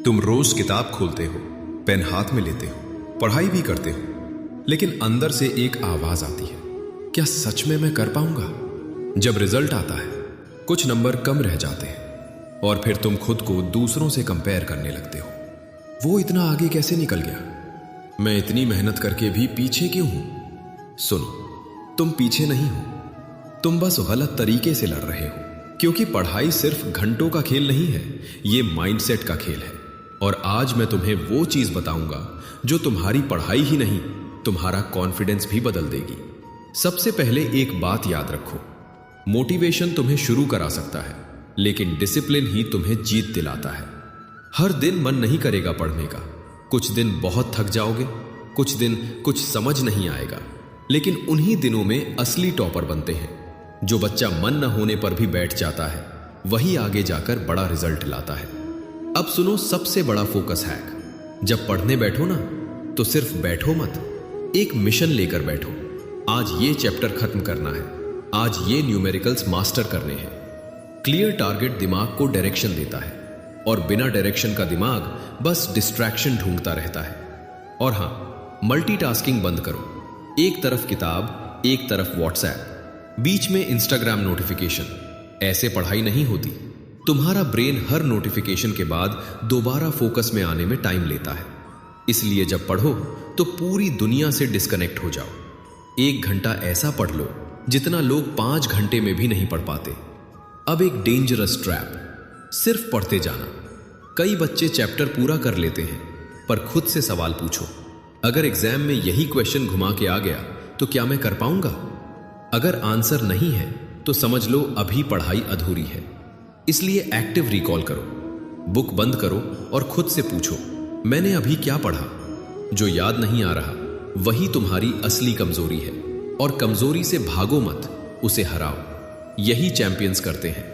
तुम रोज किताब खोलते हो, पेन हाथ में लेते हो, पढ़ाई भी करते हो, लेकिन अंदर से एक आवाज आती है, क्या सच में मैं कर पाऊंगा? जब रिजल्ट आता है, कुछ नंबर कम रह जाते हैं और फिर तुम खुद को दूसरों से कंपेयर करने लगते हो। वो इतना आगे कैसे निकल गया? मैं इतनी मेहनत करके भी पीछे क्यों हूं? सुनो, तुम पीछे नहीं हो, तुम बस गलत तरीके से लड़ रहे हो। क्योंकि पढ़ाई सिर्फ घंटों का खेल नहीं है, ये माइंडसेट का खेल है। और आज मैं तुम्हें वो चीज बताऊंगा जो तुम्हारी पढ़ाई ही नहीं, तुम्हारा कॉन्फिडेंस भी बदल देगी। सबसे पहले एक बात याद रखो, मोटिवेशन तुम्हें शुरू करा सकता है, लेकिन डिसिप्लिन ही तुम्हें जीत दिलाता है। हर दिन मन नहीं करेगा पढ़ने का, कुछ दिन बहुत थक जाओगे, कुछ दिन कुछ समझ नहीं आएगा, लेकिन उन्हीं दिनों में असली टॉपर बनते हैं। जो बच्चा मन न होने पर भी बैठ जाता है, वही आगे जाकर बड़ा रिजल्ट लाता है। अब सुनो सबसे बड़ा फोकस हैक। जब पढ़ने बैठो ना, तो सिर्फ बैठो मत, एक मिशन लेकर बैठो। आज ये चैप्टर खत्म करना है, आज ये न्यूमेरिकल्स मास्टर करने हैं। क्लियर टारगेट दिमाग को डायरेक्शन देता है, और बिना डायरेक्शन का दिमाग बस डिस्ट्रैक्शन ढूंढता रहता है। और हां, मल्टीटास्किंग बंद करो। एक तरफ किताब, एक तरफ व्हाट्सएप, बीच में इंस्टाग्राम नोटिफिकेशन। ऐसे पढ़ाई नहीं होती। तुम्हारा ब्रेन हर नोटिफिकेशन के बाद दोबारा फोकस में आने में टाइम लेता है। इसलिए जब पढ़ो तो पूरी दुनिया से डिस्कनेक्ट हो जाओ। 1 घंटा ऐसा पढ़ लो जितना लोग 5 घंटे में भी नहीं पढ़ पाते। अब एक डेंजरस ट्रैप, सिर्फ पढ़ते जाना। कई बच्चे चैप्टर पूरा कर लेते हैं, पर खुद से सवाल पूछो, अगर एग्जाम में यही क्वेश्चन घुमा के आ गया तो क्या मैं कर पाऊंगा? अगर आंसर नहीं है तो समझ लो अभी पढ़ाई अधूरी है। इसलिए एक्टिव रिकॉल करो, बुक बंद करो और खुद से पूछो, मैंने अभी क्या पढ़ा? जो याद नहीं आ रहा वही तुम्हारी असली कमजोरी है। और कमजोरी से भागो मत, उसे हराओ। यही चैंपियंस करते हैं।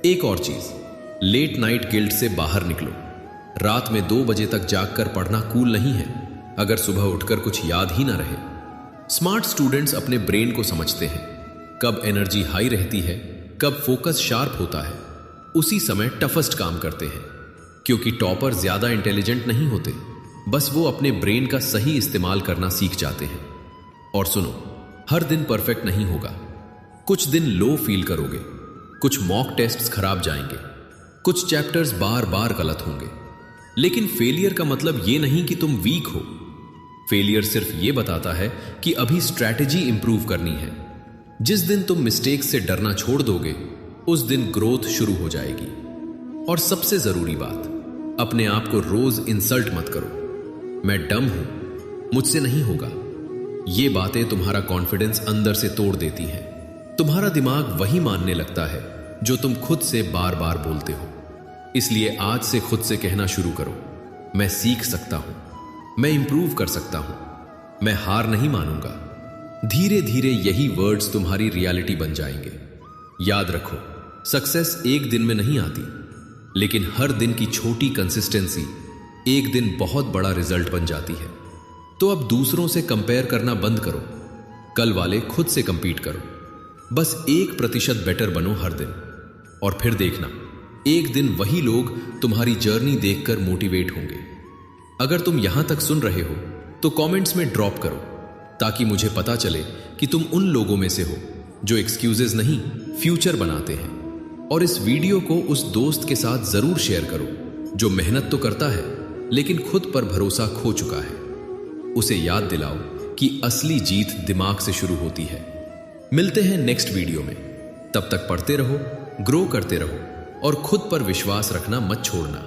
एक और चीज, लेट नाइट गिल्ट से बाहर निकलो। रात में 2 बजे तक जागकर पढ़ना कूल नहीं है, अगर सुबह उठकर कुछ याद ही ना रहे। स्मार्ट स्टूडेंट्स अपने ब्रेन को समझते हैं, कब एनर्जी हाई रहती है, कब फोकस शार्प होता है। उसी समय टफेस्ट काम करते हैं। क्योंकि टॉपर ज्यादा इंटेलिजेंट नहीं होते, बस वो अपने ब्रेन का सही इस्तेमाल करना सीख जाते हैं। और सुनो, हर दिन परफेक्ट नहीं होगा। कुछ दिन लो फील करोगे, कुछ मॉक टेस्ट्स खराब जाएंगे, कुछ चैप्टर्स बार बार गलत होंगे। लेकिन फेलियर का मतलब ये नहीं कि तुम वीक हो। फेलियर सिर्फ ये बताता है कि अभी स्ट्रैटेजी इंप्रूव करनी है। जिस दिन तुम मिस्टेक से डरना छोड़ दोगे, उस दिन ग्रोथ शुरू हो जाएगी। और सबसे जरूरी बात, अपने आप को रोज इंसल्ट मत करो। मैं डम हूं, मुझसे नहीं होगा। ये बातें तुम्हारा कॉन्फिडेंस अंदर से तोड़ देती हैं। तुम्हारा दिमाग वही मानने लगता है जो तुम खुद से बार बार बोलते हो। इसलिए आज से खुद से कहना शुरू करो, मैं सीख सकता हूं, मैं इंप्रूव कर सकता हूं, मैं हार नहीं मानूंगा। धीरे धीरे यही वर्ड्स तुम्हारी रियलिटी बन जाएंगे। याद रखो, सक्सेस एक दिन में नहीं आती, लेकिन हर दिन की छोटी कंसिस्टेंसी एक दिन बहुत बड़ा रिजल्ट बन जाती है। तो अब दूसरों से कंपेयर करना बंद करो, कल वाले खुद से कंपीट करो। बस 1% बेटर बनो हर दिन, और फिर देखना, एक दिन वही लोग तुम्हारी जर्नी देखकर मोटिवेट होंगे। अगर तुम यहां तक सुन रहे हो तो कमेंट्स में ड्रॉप करो, ताकि मुझे पता चले कि तुम उन लोगों में से हो जो एक्सक्यूजेस नहीं, फ्यूचर बनाते हैं। और इस वीडियो को उस दोस्त के साथ जरूर शेयर करो जो मेहनत तो करता है लेकिन खुद पर भरोसा खो चुका है। उसे याद दिलाओ कि असली जीत दिमाग से शुरू होती है। मिलते हैं नेक्स्ट वीडियो में। तब तक पढ़ते रहो, ग्रो करते रहो और खुद पर विश्वास रखना मत छोड़ना।